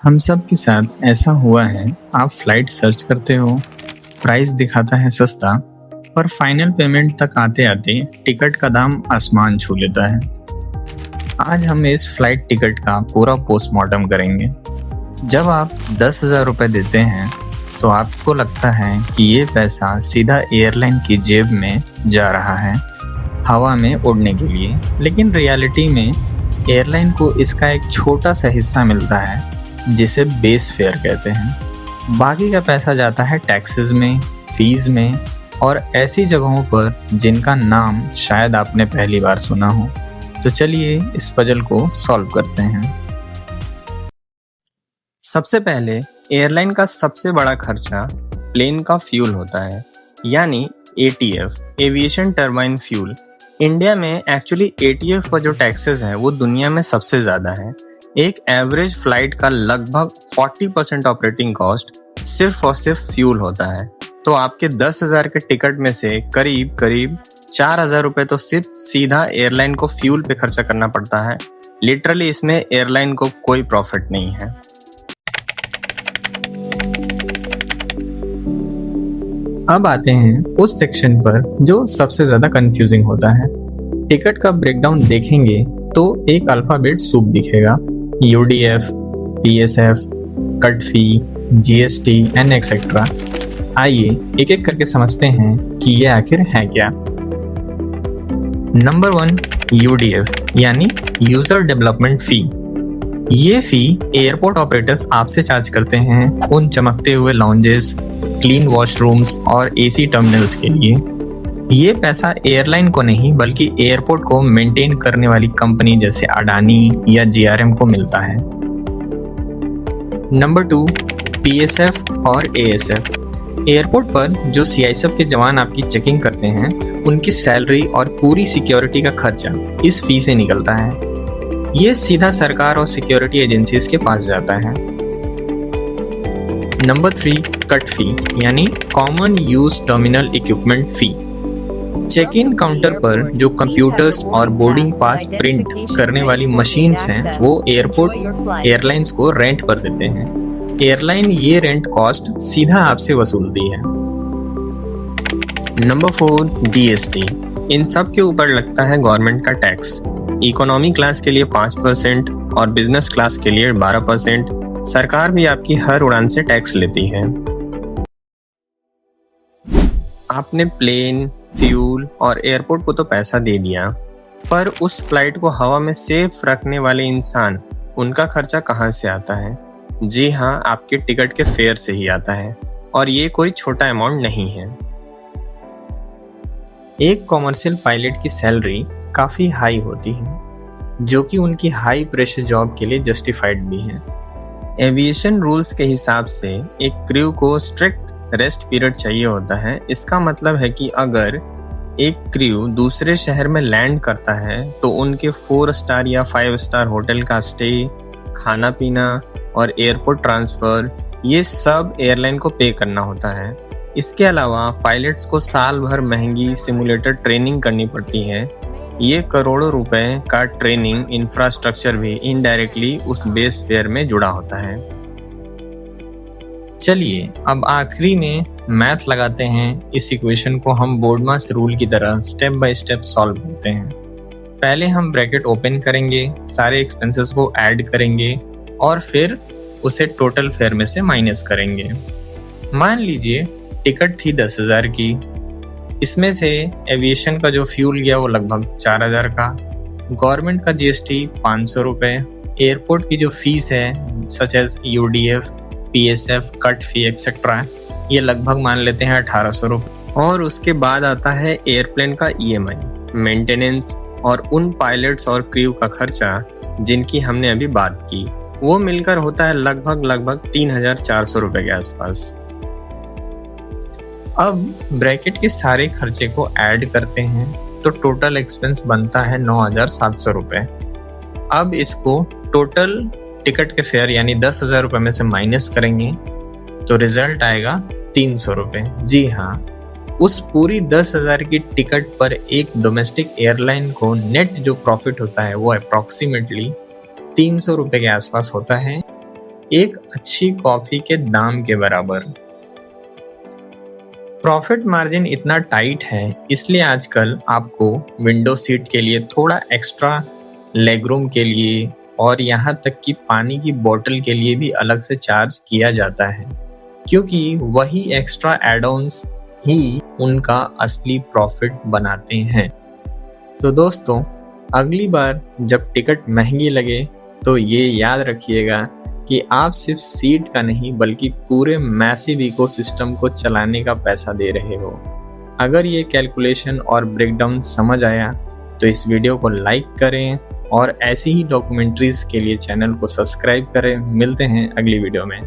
हम सब के साथ ऐसा हुआ है। आप फ्लाइट सर्च करते हो, प्राइस दिखाता है सस्ता, पर फाइनल पेमेंट तक आते आते टिकट का दाम आसमान छू लेता है। आज हम इस फ्लाइट टिकट का पूरा पोस्टमार्टम करेंगे। जब आप 10,000 रुपये देते हैं तो आपको लगता है कि ये पैसा सीधा एयरलाइन की जेब में जा रहा है, हवा में उड़ने के लिए। लेकिन रियलिटी में एयरलाइन को इसका एक छोटा सा हिस्सा मिलता है जिसे बेस फेयर कहते हैं। बाकी का पैसा जाता है टैक्सेस में, फीस में और ऐसी जगहों पर जिनका नाम शायद आपने पहली बार सुना हो। तो चलिए इस पजल को सॉल्व करते हैं। सबसे पहले एयरलाइन का सबसे बड़ा खर्चा प्लेन का फ्यूल होता है, यानी ATF, aviation turbine fuel. India में एक्चुअली ATF पर जो टैक्सेस है वो दुनिया में सबसे ज़्यादा है। एक एवरेज फ्लाइट का लगभग 40% ऑपरेटिंग कॉस्ट सिर्फ और सिर्फ फ्यूल होता है। तो आपके 10,000 के टिकट में से करीब 4,000 रुपये तो सिर्फ सीधा एयरलाइन को फ्यूल पे खर्चा करना पड़ता है। लिटरली इसमें एयरलाइन को कोई प्रॉफिट नहीं है। अब आते हैं उस सेक्शन पर जो सबसे ज़्यादा कंफ्यूजिंग होता है। टिकट का ब्रेकडाउन देखेंगे तो एक अल्फ़ाबेट सूप दिखेगा, UDF, PSF, cut fee, GST and etcetera. आइए एक एक करके समझते हैं कि ये आखिर है क्या। नंबर 1, UDF यानी यूज़र डेवलपमेंट फ़ी। ये फ़ी एयरपोर्ट ऑपरेटर्स आपसे चार्ज करते हैं उन चमकते हुए लाउंजेस, क्लीन वॉशरूम्स और AC टर्मिनल्स के लिए। ये पैसा एयरलाइन को नहीं बल्कि एयरपोर्ट को मेंटेन करने वाली कंपनी जैसे अडानी या GRM को मिलता है। नंबर 2, PSF और ASF। एयरपोर्ट पर जो CISF के जवान आपकी चेकिंग करते हैं उनकी सैलरी और पूरी सिक्योरिटी का खर्चा इस फी से निकलता है। ये सीधा सरकार और सिक्योरिटी एजेंसीज के पास जाता है। नंबर 3, कट फी यानी common use terminal equipment fee. Check in counter पर जो कंप्यूटर्स और बोर्डिंग पास प्रिंट करने वाली मशीन्स हैं वो एयरपोर्ट एयरलाइंस को रेंट पर देते हैं। एयरलाइन ये रेंट कॉस्ट सीधा आपसे वसूलती है। Number 4, GST। इन सब के ऊपर लगता है गवर्नमेंट का टैक्स। इकोनॉमी क्लास के लिए 5% और बिजनेस क्लास के लिए 12%। सरकार भी आपकी हर उड़ान से टैक्स लेती है। आपने प्लेन, फ्यूल और एयरपोर्ट को तो पैसा दे दिया, पर उस फ्लाइट को हवा में सेफ रखने वाले इंसान, उनका खर्चा कहाँ से आता है? जी हाँ, आपके टिकट के फेयर से ही आता है। और ये कोई छोटा अमाउंट नहीं है। एक कॉमर्शियल पायलट की सैलरी काफ़ी हाई होती है, जो कि उनकी हाई प्रेशर जॉब के लिए जस्टिफाइड भी है। एविएशन रूल्स के हिसाब से एक क्रू को स्ट्रिक्ट रेस्ट पीरियड चाहिए होता है। इसका मतलब है कि अगर एक क्रू दूसरे शहर में लैंड करता है तो उनके 4 स्टार या 5 स्टार होटल का स्टे, खाना पीना और एयरपोर्ट ट्रांसफ़र, ये सब एयरलाइन को पे करना होता है। इसके अलावा पायलट्स को साल भर महंगी सिमुलेटर ट्रेनिंग करनी पड़ती है। ये करोड़ों रुपए का ट्रेनिंग इंफ्रास्ट्रक्चर भी इनडायरेक्टली उस बेस फेयर में जुड़ा होता है। चलिए अब आखिरी में मैथ लगाते हैं। इस इक्वेशन को हम बोर्डमास रूल की तरह स्टेप बाय स्टेप सॉल्व करते हैं। पहले हम ब्रैकेट ओपन करेंगे, सारे एक्सपेंसेस को ऐड करेंगे और फिर उसे टोटल फेयर में से माइनस करेंगे। मान लीजिए टिकट थी 10,000 की, इसमें से एविएशन का जो फ्यूल गया वो लगभग 4,000 का, गवर्नमेंट का GST 500 रुपये, एयरपोर्ट की जो फीस है such as UDF, PSF, cut fee etcetera, ये लगभग मान लेते हैं 1,800 रुपये। और उसके बाद आता है एयरप्लेन का EMI, मेंटेनेंस और उन पायलट्स और क्रू का खर्चा जिनकी हमने अभी बात की, वो मिलकर होता है लगभग 3,400 रुपये के आसपास। अब ब्रैकेट के सारे खर्चे को ऐड करते हैं तो टोटल एक्सपेंस बनता है 9,700 रुपये। अब इसको टोटल टिकट के फेयर यानी 10,000 रुपये में से माइनस करेंगे तो रिजल्ट आएगा 300 रुपये। जी हाँ, उस पूरी 10,000 की टिकट पर एक डोमेस्टिक एयरलाइन को नेट जो प्रॉफिट होता है वो अप्रॉक्सीमेटली 300 रुपये के आसपास होता है। एक अच्छी कॉफी के दाम के बराबर। प्रॉफिट मार्जिन इतना टाइट है, इसलिए आजकल आपको विंडो सीट के लिए थोड़ा एक्स्ट्रा लेग रूम के लिए और यहाँ तक कि पानी की बोतल के लिए भी अलग से चार्ज किया जाता है, क्योंकि वही एक्स्ट्रा एड ऑन्स ही उनका असली प्रॉफिट बनाते हैं। तो दोस्तों, अगली बार जब टिकट महंगी लगे तो ये याद रखिएगा कि आप सिर्फ सीट का नहीं बल्कि पूरे मैसिव इकोसिस्टम को चलाने का पैसा दे रहे हो। अगर ये कैलकुलेशन और ब्रेकडाउन समझ आया तो इस वीडियो को लाइक करें और ऐसी ही डॉक्यूमेंट्रीज के लिए चैनल को सब्सक्राइब करें। मिलते हैं अगली वीडियो में।